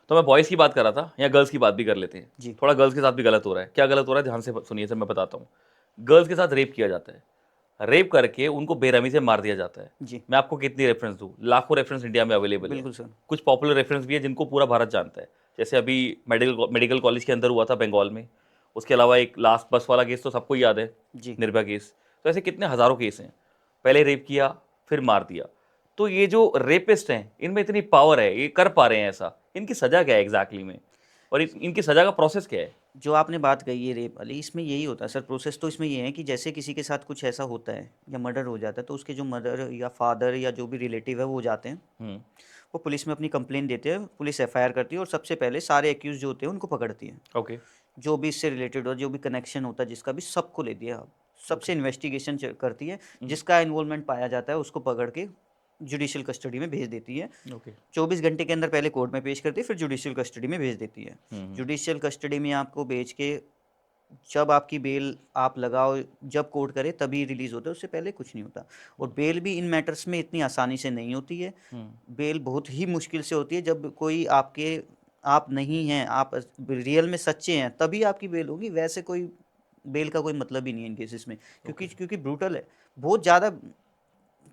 तो मैं बॉयज़ की बात कर रहा था, या गर्ल्स की बात भी कर लेते हैं। जी थोड़ा गर्ल्स के साथ भी गलत हो रहा है। क्या गलत हो रहा है, ध्यान से सुनिए सर, मैं बताता हूँ। गर्ल्स के साथ रेप किया जाता है, रेप करके उनको बेरहमी से मार दिया जाता है। जी मैं आपको कितनी रेफरेंस दूँ, लाखों रेफरेंस इंडिया में अवेलेबल है। बिल्कुल सर। कुछ पॉपुलर रेफरेंस भी है जिनको पूरा भारत जानता है। जैसे अभी मेडिकल कॉलेज के अंदर हुआ था बंगाल में। उसके अलावा एक लास्ट बस वाला केस तो सबको याद है, जी निर्भया केस। तो ऐसे कितने हज़ारों केस हैं। पहले रेप किया, फिर मार दिया। तो ये जो रेपिस्ट हैं, इनमें इतनी पावर है, ये कर पा रहे हैं ऐसा, इनकी सज़ा क्या है एग्जैक्टली में, और इनकी सज़ा का प्रोसेस क्या है? जो आपने बात कही है रेप वाली, इसमें यही होता है सर। प्रोसेस तो इसमें ये है कि जैसे किसी के साथ कुछ ऐसा होता है या मर्डर हो जाता है, तो उसके जो मदर या फादर या जो भी रिलेटिव है वो जाते हैं, हम्म। वो पुलिस में अपनी कंप्लेंट देते हैं, पुलिस एफआईआर करती है और सबसे पहले सारे एक्यूज जो होते हैं उनको पकड़ती है। ओके। जो भी इससे रिलेटेड हो, जो भी कनेक्शन होता है जिसका भी, सबको लेती है। ओके। सबसे इन्वेस्टिगेशन करती है, हम्म। जिसका इन्वॉल्वमेंट पाया जाता है उसको पकड़ के जुडिशियल कस्टडी में भेज देती है। ओके। 24 घंटे के अंदर पहले कोर्ट में पेश करती है, फिर जुडिशियल कस्टडी में भेज देती है। हम्म। जुडिशियल कस्टडी में आपको भेज के जब आपकी बेल आप लगाओ, जब कोर्ट करे तभी रिलीज होता है, उससे पहले कुछ नहीं होता। और बेल भी इन मैटर्स में इतनी आसानी से नहीं होती है। हम्म। बेल बहुत ही मुश्किल से होती है। जब कोई आप नहीं हैं, आप रियल में सच्चे हैं, तभी आपकी बेल होगी। वैसे कोई बेल का कोई मतलब ही नहीं है इन केसेस में, ओके। क्योंकि ब्रूटल है, बहुत ज़्यादा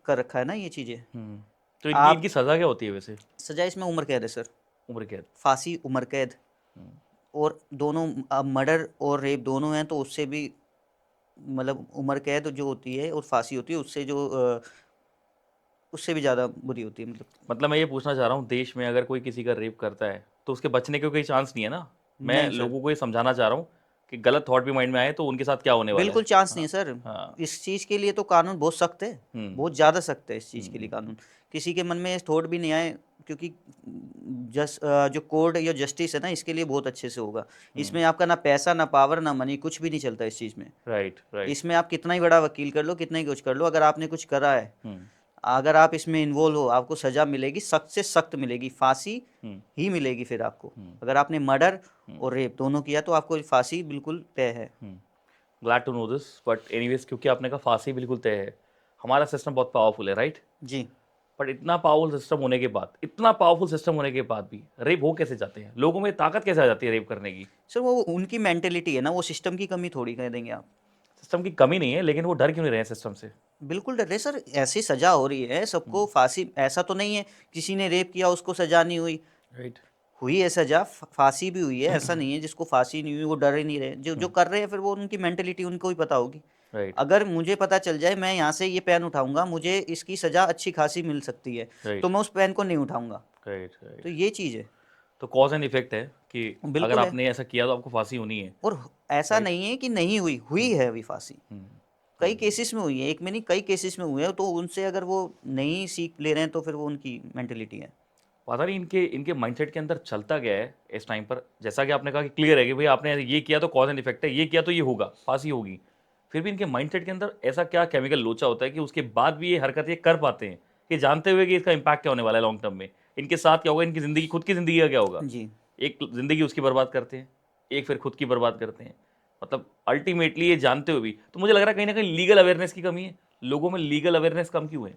कर रखा है ना ये चीज़ें। हम्म। तो इनकी आप इनकी सज़ा क्या होती है वैसे? सजा इसमें उम्र कैद है सर, उम्र कैद? फांसी, उम्र कैद। हम्म। और दोनों, अब मर्डर और रेप दोनों हैं तो उससे भी मतलब उम्र कैद जो होती है और फांसी होती है, उससे भी ज़्यादा बुरी होती है मतलब। मतलब मैं ये पूछना चाह रहा हूँ, देश में अगर कोई किसी का रेप करता है तो उसके बचने का कोई चांस नहीं है ना? मैं नहीं सर, लोगों को ये समझाना चाह रहा हूँ कि गलत थॉट भी माइंड में आए तो उनके साथ क्या होने वाला है। बिल्कुल चांस नहीं हाँ। है सर। हाँ। इस चीज़ के लिए तो कानून बहुत सख्त है, हम्म। बहुत ज़्यादा सख्त है इस चीज़ के लिए हम्म। कानून। किसी के मन में थॉट भी नहीं आए, क्योंकि जो कोर्ट या जस्टिस है ना, इसके लिए बहुत अच्छे से होगा। हम्म। इसमें आपका ना पैसा, ना पावर, ना मनी, कुछ भी नहीं चलता इस चीज़ में। Right, right. इसमें आप कितना ही बड़ा वकील कर लो, कितना ही कुछ कर लो, अगर आपने कुछ करा है, हम्म। अगर आप इसमें इन्वॉल्व हो, आपको सज़ा मिलेगी, सख्त से सख्त मिलेगी, फांसी हम्म। ही मिलेगी फिर आपको। हम्म। अगर आपने मर्डर हम्म। और रेप दोनों किया तो आपको फांसी बिल्कुल तय है। Glad to know this, but anyways, क्योंकि आपने कहा फांसी बिल्कुल तय है। हमारा सिस्टम बहुत पावरफुल है, राइट? जी बट इतना पावरफुल सिस्टम होने के बाद, इतना पावरफुल सिस्टम होने के बाद भी रेप हो कैसे जाते हैं? लोगों में ताकत कैसे आ जाती है रेप करने की? सर, वो उनकी मेंटेलिटी है ना, वो सिस्टम की कमी थोड़ी कह देंगे आप। सिस्टम की कमी नहीं है, लेकिन वो डर क्यों नहीं रहे सिस्टम से? बिल्कुल डर रहे सर, ऐसी सजा हो रही है सबको फांसी। ऐसा तो नहीं है किसी ने रेप किया उसको सजा नहीं हुई, राइट। हुई है सजा, फांसी भी हुई है। ऐसा नहीं है जिसको फांसी नहीं हुई वो डर ही नहीं रहे। जो जो कर रहे हैं फिर वो उनकी मेंटेलिटी उनको ही पता होगी। राइट, अगर मुझे पता चल जाए मैं यहाँ से ये पेन उठाऊंगा, मुझे इसकी सजा अच्छी खासी मिल सकती है, तो राइट, मैं उस पेन को नहीं उठाऊंगा। राइट, तो राइट। ये चीज़ है। तो कॉज एंड इफेक्ट है कि अगर बिल्कुल है। आपने ऐसा किया तो आपको फांसी होनी है। और ऐसा राइट। नहीं है कि नहीं हुई, हुई है अभी फांसी। हम्म। कई केसेस में हुई है, एक में नहीं कई केसेस में हुए हैं। तो उनसे अगर वो नहीं सीख ले रहे हैं तो फिर वो उनकी मेंटेलिटी है। पता नहीं इनके इनके माइंडसेट के अंदर चलता गया है इस टाइम पर। जैसा कि आपने कहा कि क्लियर है कि भाई आपने ये किया तो कॉज एंड इफेक्ट है, ये किया तो ये होगा, फांसी होगी। फिर भी इनके माइंडसेट के अंदर ऐसा क्या केमिकल लोचा होता है कि उसके बाद भी ये हरकत ये कर पाते हैं, कि जानते हुए कि इसका इम्पैक्ट क्या होने वाला है लॉन्ग टर्म में, इनके साथ क्या होगा, इनकी ज़िंदगी, खुद की ज़िंदगी का क्या होगा। जी एक ज़िंदगी उसकी बर्बाद करते हैं, एक फिर खुद की बर्बाद करते हैं। मतलब अल्टीमेटली ये जानते हुए भी, तो मुझे लग रहा है कहीं ना कहीं लीगल अवेयरनेस की कमी है। लोगों में लीगल अवेयरनेस कम क्यों है?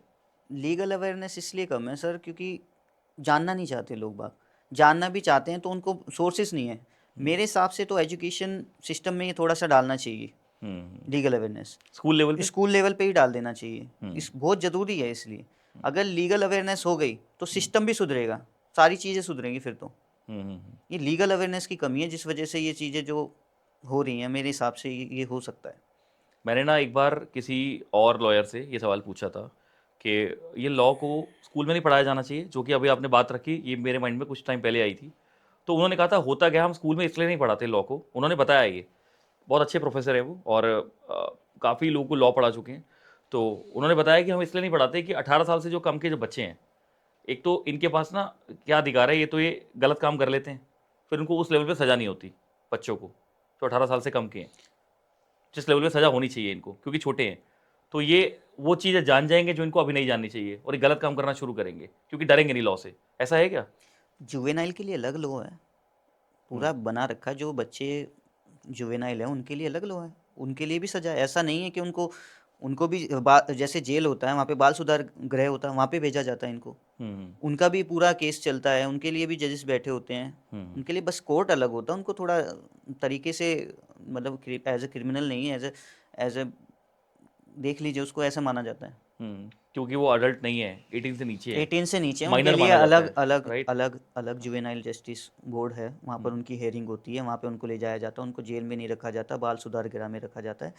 लीगल अवेयरनेस इसलिए कम है सर, क्योंकि जानना नहीं चाहते लोग बाग। जानना भी चाहते हैं तो उनको सोर्सेज नहीं है। मेरे हिसाब से तो एजुकेशन सिस्टम में ये थोड़ा सा डालना चाहिए, हम्म। Legal awareness. स्कूल लेवल पे। स्कूल लेवल पे ही डाल देना चाहिए। हम्म। इस बहुत ज़रूरी है इसलिए। अगर लीगल अवेयरनेस हो गई तो सिस्टम भी सुधरेगा, सारी चीज़ें सुधरेंगी फिर तो। हम्म। ये लीगल अवेयरनेस की कमी है जिस वजह से ये चीज़ें जो हो रही हैं, मेरे हिसाब से ये हो सकता है। मैंने ना एक बार किसी और लॉयर से ये सवाल पूछा था कि ये लॉ को स्कूल में नहीं पढ़ाया जाना चाहिए, जो कि अभी आपने बात रखी, ये मेरे माइंड में कुछ टाइम पहले आई थी। तो उन्होंने कहा था होता क्या, हम स्कूल में इसलिए नहीं पढ़ाते लॉ को। उन्होंने बताया, ये बहुत अच्छे प्रोफेसर है वो, और काफ़ी लोगों को लॉ पढ़ा चुके हैं। तो उन्होंने बताया कि हम इसलिए नहीं पढ़ाते कि 18 साल से जो कम के जो बच्चे हैं, एक तो इनके पास ना क्या अधिकार है, ये तो ये गलत काम कर लेते हैं, फिर उनको उस लेवल पे सज़ा नहीं होती बच्चों को जो 18 साल से कम के हैं, जिस लेवल पे सज़ा होनी चाहिए इनको, क्योंकि छोटे हैं। तो ये वो चीज़ें जान जाएंगे जो इनको अभी नहीं जाननी चाहिए, और ये गलत काम करना शुरू करेंगे क्योंकि डरेंगे नहीं लॉ से। ऐसा है क्या? जुवेनाइल के लिए अलग लॉ है, हम्म। पूरा बना रखा है। जो बच्चे जुवेनाइल हैं उनके लिए अलग लॉ है, उनके लिए भी सजा है। ऐसा नहीं है कि उनको उनको भी जैसे जेल होता है वहाँ पे बाल सुधार गृह होता है, वहाँ पे भेजा जाता है इनको। उनका भी पूरा केस चलता है, उनके लिए भी जजेस बैठे होते हैं, उनके लिए बस कोर्ट अलग होता है, उनको थोड़ा तरीके से मतलब एज ए क्रिमिनल नहीं है, एज ए देख लीजिए उसको ऐसा माना जाता है। क्योंकि वो अडल्ट नहीं है, 18 से नीचे है, 18 से नीचे है, उनके माइनर लिए माना जाता अलग है, अलग राइट। अलग अलग जुवेनाइल जस्टिस बोर्ड है, वहाँ पर उनकी हेयरिंग होती है, वहाँ पे उनको ले जाया जाता है, उनको जेल में नहीं रखा जाता, बाल सुधार गृह में रखा जाता है।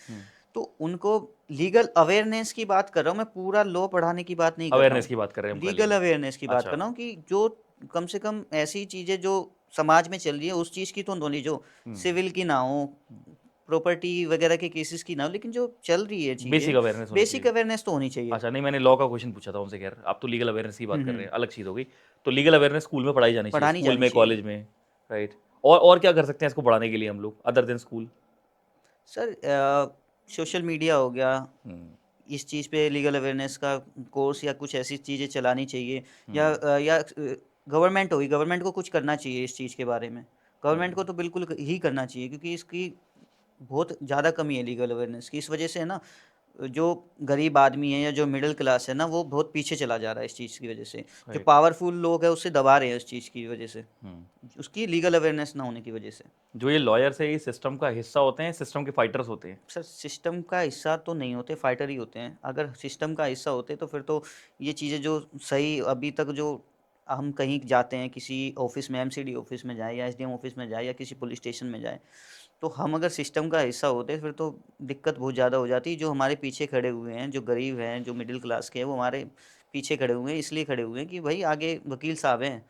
तो उनको लीगल अवेयरनेस की बात कर रहा हूँ मैं, पूरा लॉ पढ़ाने की बात नहीं कर रहा अवेयरनेस हूँ, की बात कर रहे हैं हम खाली। लीगल अवेयरनेस की बात अच्छा। कर रहा हूँ कि जो कम से कम ऐसी चीज़ें जो समाज में चल रही है उस चीज़ की तो नॉलेज हो, सिविल की ना हो, प्रॉपर्टी वगैरह के केसेस की ना हो, लेकिन जो चल रही है बेसिक चीज़ें, अवेयरनेस होनी बेसिक चाहिए। अवेयरनेस तो होनी चाहिए। अच्छा, नहीं मैंने लॉ का क्वेश्चन पूछा था उनसे, खैर आप तो लीगल अवेयरनेस की बात कर रहे हम्म, हैं, अलग चीज़ हो गई। तो लीगल अवेयरनेस स्कूल में पढ़ाई जानी चाहिए, पढ़ानी स्कूल जानी में, चाहिए कॉलेज में, राइट। और क्या कर सकते हैं इसको बढ़ाने के लिए हम लोग other than school? Sir. Social media हो गया, इस चीज़ पे लीगल अवेयरनेस का कोर्स या कुछ ऐसी चीज़ें चलानी चाहिए, या गवर्नमेंट होगी, गवर्नमेंट को कुछ करना चाहिए इस चीज़ के बारे में, गवर्नमेंट को तो बिल्कुल ही करना चाहिए, क्योंकि इसकी बहुत ज़्यादा कमी है लीगल अवेयरनेस की। इस वजह से है ना, जो गरीब आदमी है या जो मिडिल क्लास है ना, वो बहुत पीछे चला जा रहा है इस चीज़ की वजह से। जो राइट। पावरफुल लोग हैं उससे दबा रहे हैं इस चीज़ की वजह से, उसकी लीगल अवेयरनेस ना होने की वजह से। जो ये लॉयर्स है, ये सिस्टम का हिस्सा होते हैं, सिस्टम के फाइटर्स होते हैं? सर सिस्टम का हिस्सा तो नहीं होते, फाइटर ही होते हैं। अगर सिस्टम का हिस्सा होते तो फिर तो ये चीज़ें जो सही अभी तक जो हम कहीं जाते हैं, किसी ऑफिस में, एमसीडी ऑफिस में जाए या एसडीएम ऑफिस में जाए या किसी पुलिस स्टेशन में जाए, तो हम अगर सिस्टम का हिस्सा होते फिर तो दिक्कत बहुत ज़्यादा हो जाती। जो हमारे पीछे खड़े हुए हैं, जो गरीब हैं, जो मिडिल क्लास के हैं, वो हमारे पीछे खड़े हुए हैं, इसलिए खड़े हुए हैं कि भाई आगे वकील साहब हैं।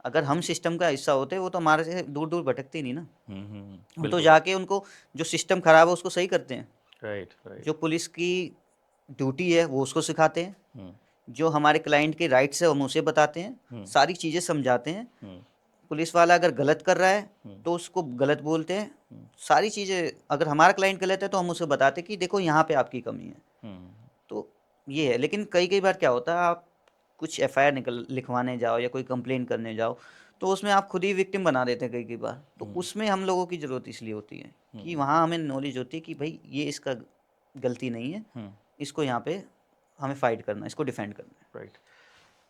अगर हम सिस्टम का हिस्सा होते वो तो हमारे से दूर दूर भटकते ही नहीं ना, हम तो बिल्कुल। जाके उनको, जो सिस्टम खराब है उसको सही करते हैं। Right, right. जो पुलिस की ड्यूटी है वो उसको सिखाते हैं, जो हमारे क्लाइंट के राइट्स है हम उसे बताते हैं, सारी चीज़ें समझाते हैं। पुलिस वाला अगर गलत कर रहा है तो उसको गलत बोलते हैं, सारी चीज़ें। अगर हमारा क्लाइंट गलत है तो हम उसे बताते हैं कि देखो यहाँ पे आपकी कमी है। तो ये है, लेकिन कई कई बार क्या होता है, आप कुछ एफआईआर लिखवाने जाओ या कोई कंप्लेन करने जाओ, तो उसमें आप खुद ही विक्टिम बना देते हैं कई कई बार। तो उसमें हम लोगों की ज़रूरत इसलिए होती है कि वहाँ हमें नॉलेज होती है कि भाई ये इसका गलती नहीं है, इसको यहाँ पे हमें फाइट करना है, इसको डिफेंड करना है। राइट।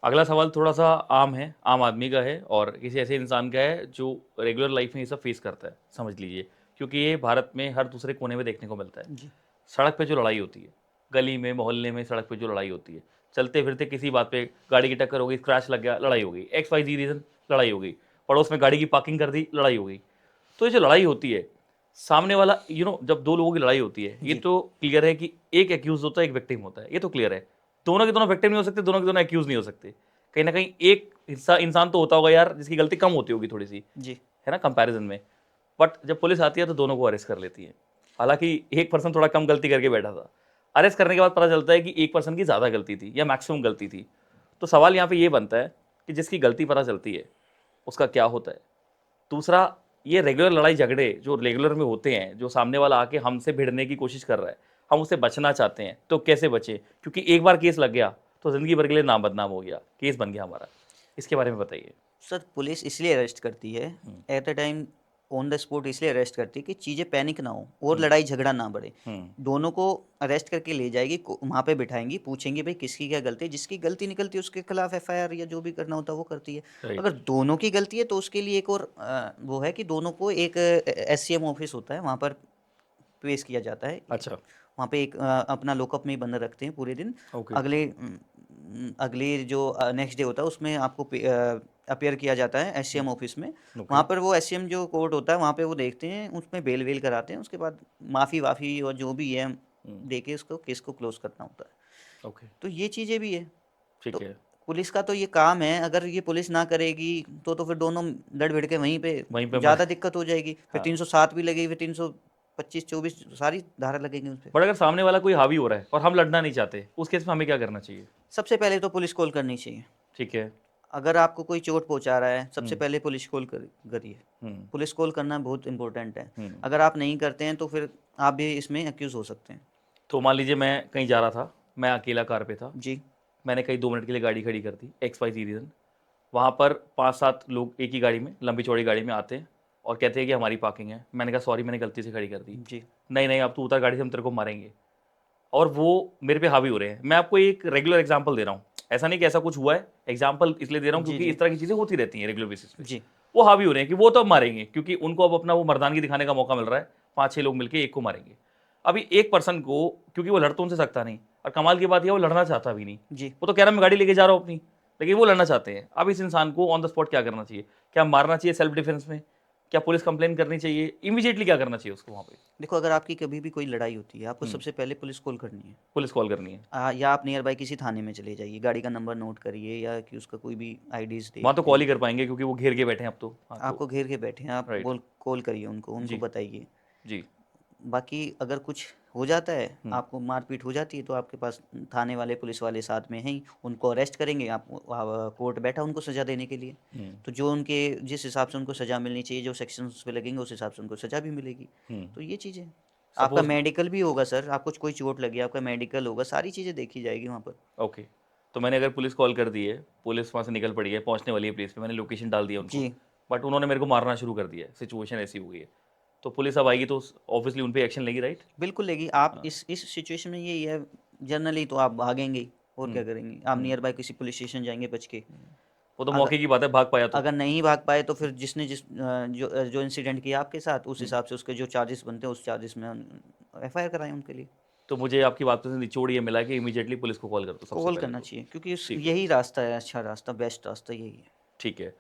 अगला सवाल थोड़ा सा आम है, आम आदमी का है, और किसी ऐसे इंसान का है जो रेगुलर लाइफ में ये सब फेस करता है, समझ लीजिए, क्योंकि ये भारत में हर दूसरे कोने में देखने को मिलता है। जी। सड़क पे जो लड़ाई होती है, गली में, मोहल्ले में, सड़क पे जो लड़ाई होती है, चलते फिरते किसी बात पे गाड़ी की टक्कर हो गई, क्रैश लग गया, लड़ाई हो गई, XYZ रीज़न, लड़ाई हो गई, पड़ोस में गाड़ी की पार्किंग कर दी, लड़ाई हो गई। तो ये जो लड़ाई होती है, सामने वाला जब दो लोगों की लड़ाई होती है, ये जी। तो क्लियर है कि एक एक्यूज होता है, एक विक्टिम होता है, ये तो क्लियर है। दोनों के दोनों विक्टिम नहीं हो सकते, दोनों के दोनों एक्यूज नहीं हो सकते। कहीं ना कहीं एक हिस्सा इंसान तो होता होगा यार जिसकी गलती कम होती होगी थोड़ी सी, जी। है ना, कंपैरिजन में। बट जब पुलिस आती है तो दोनों को अरेस्ट कर लेती है। हालांकि एक पर्सन थोड़ा कम गलती करके बैठा था, अरेस्ट करने के बाद पता चलता है कि एक पर्सन की ज़्यादा गलती थी या मैक्सिमम गलती थी। तो सवाल यहाँ पे ये बनता है कि जिसकी गलती पता चलती है उसका क्या होता है। दूसरा, ये रेगुलर लड़ाई झगड़े जो रेगुलर में होते हैं, जो सामने वाला आके हमसे भिड़ने की कोशिश कर रहा है, हम उससे बचना चाहते हैं, तो कैसे बचें? क्योंकि एक बार केस लग गया तो ज़िंदगी भर के लिए नाम बदनाम हो गया, केस बन गया हमारा। इसके बारे में बताइए। सर पुलिस इसलिए अरेस्ट करती है at a time, on the spot इसलिए अरेस्ट करती है कि चीज़ें पैनिक ना हो और लड़ाई झगड़ा ना बढ़े। दोनों को अरेस्ट करके ले जाएगी, वहाँ पे बिठाएंगी, पूछेंगे भाई किसकी क्या गलती है, जिसकी गलती निकलती है उसके खिलाफ एफआईआर या जो भी करना होता है वो करती है। राइट। अगर दोनों की गलती है तो उसके लिए एक और वो है कि दोनों को एक एससीएम ऑफिस होता है, वहाँ पर पेश किया जाता है। अच्छा। वहाँ पे एक अपना लॉकअप में ही बंद रखते हैं पूरे दिन। ओके। अगले जो नेक्स्ट डे होता है उसमें आपको अपेयर किया जाता है एससीएम ऑफिस में। ओके। वहाँ पर वो एससीएम जो कोर्ट होता है वहाँ पे वो देखते हैं, उसमें बेल वेल कराते हैं, उसके बाद माफ़ी वाफ़ी और जो भी है दे के उसको केस को क्लोज करना होता है। ओके। तो ये चीज़ें भी है। ठीक तो है। पुलिस का तो ये काम है, अगर ये पुलिस ना करेगी तो फिर दोनों लड़ भिड़ के वहीं पे वहीं पे ज़्यादा दिक्कत हो जाएगी। फिर हाँ। 307 भी लगेगी, फिर 325 24 सारी धारा लगेंगी उस पर। बट अगर सामने वाला कोई हावी हो रहा है और हम लड़ना नहीं चाहते, उस केस में हमें क्या करना चाहिए? सबसे पहले तो पुलिस कॉल करनी चाहिए। ठीक है। अगर आपको कोई चोट पहुंचा रहा है, सबसे पहले पुलिस कॉल करिए। हम्म। पुलिस कॉल करना बहुत इंपॉर्टेंट है। हम्म। अगर आप नहीं करते हैं तो फिर आप भी इसमें एक्यूज हो सकते हैं। तो मान लीजिए मैं कहीं जा रहा था, मैं अकेला कार पे था, जी। मैंने कहीं 2 मिनट के लिए गाड़ी खड़ी कर दी, XYZ रीज़न। वहाँ पर 5-7 लोग एक ही गाड़ी में, लंबी चौड़ी गाड़ी में आते हैं और कहते हैं कि हमारी पार्किंग है। मैंने कहा सॉरी, मैंने गलती से खड़ी कर दी। जी। नहीं नहीं, अब तू उतर गाड़ी से, हम तेरे को मारेंगे। और वो मेरे पे हावी हो रहे हैं। मैं आपको एक रेगुलर एग्जांपल दे रहा हूँ, ऐसा नहीं कि ऐसा कुछ हुआ है, एग्जाम्पल इसलिए दे रहा हूँ जी, क्योंकि जी। इस तरह की चीज़ें होती रहती हैं रेगुलर बेसिस पे। जी, वो हावी हो रहे हैं कि वो तो अब मारेंगे क्योंकि उनको अब अपना वो मर्दानगी दिखाने का मौका मिल रहा है, 5-6 लोग मिलके एक को मारेंगे। अभी एक पर्सन को, क्योंकि वो लड़ तो उनसे सकता नहीं, और कमाल की बात यह वो लड़ना चाहता भी नहीं, जी। वो तो कह रहा मैं गाड़ी लेके जा रहा हूँ अपनी, लेकिन वो लड़ना चाहते हैं। अब इस इंसान को ऑन द स्पॉट क्या करना चाहिए? क्या मारना चाहिए सेल्फ डिफेंस में? क्या पुलिस कंप्लेन करनी चाहिए? इमीडिएटली क्या करना चाहिए उसको वहाँ पे? देखो, अगर आपकी कभी भी कोई लड़ाई होती है, आपको सबसे पहले पुलिस कॉल करनी है। पुलिस कॉल करनी है। या आप नियर बाय किसी थाने में चले जाइए, गाड़ी का नंबर नोट करिए या कि उसका कोई भी आईडीज़ वहाँ तो देखिए। कॉल ही कर पाएंगे क्योंकि वो घेर के बैठे हैं अब तो। हाँ तो आपको घेर के बैठे हैं, आप राइट। बोल कॉल करिए उनको, उनको जी। बताइए। जी। बाकी अगर कुछ हो जाता है, आपको मारपीट हो जाती है, तो आपके पास थाने वाले, पुलिस वाले साथ में हैं ही, उनको अरेस्ट करेंगे। आप कोर्ट बैठा उनको सज़ा देने के लिए। तो जो उनके जिस हिसाब से उनको सज़ा मिलनी चाहिए, जो सेक्शन उस पे लगेंगे, उस हिसाब से उनको सज़ा भी मिलेगी। तो ये चीज़ें, आपका सपोज मेडिकल भी होगा सर, आपको कोई चोट लगी, आपका मेडिकल होगा, सारी चीज़ें देखी जाएगी वहाँ पर। ओके, तो मैंने अगर पुलिस कॉल कर दी है, पुलिस वहाँ से निकल पड़ी है, पहुँचने वाली है प्लेस पे, मैंने लोकेशन डाल दिया उनको, जी, बट उन्होंने मेरे को मारना शुरू कर दिया है, सिचुएशन ऐसी हो गई है, तो पुलिस अब आएगी तो ऑब्वियसली उन पे एक्शन लेगी, राइट? बिल्कुल लेगी। आप इस सिचुएशन में यही है, जनरली तो आप भागेंगे ही, और क्या करेंगे? आप नियर बाय किसी पुलिस स्टेशन जाएँगे बच के। वो तो अगर मौके की बात है, भाग पाया तो। अगर नहीं भाग पाए तो फिर जिसने जो इंसिडेंट किया आपके साथ, उस हिसाब से उसके जो चार्जेस बनते हैं, उस चार्जेस में एफआईआर कराएं उनके लिए। तो मुझे आपकी बातों से निचोड़ ये मिला कि इमीडिएटली पुलिस को कॉल कर दो सबसे कॉल पहले करना तो। चाहिए, क्योंकि ठीक है। यही रास्ता है, अच्छा रास्ता, बेस्ट रास्ता यही है। ठीक है।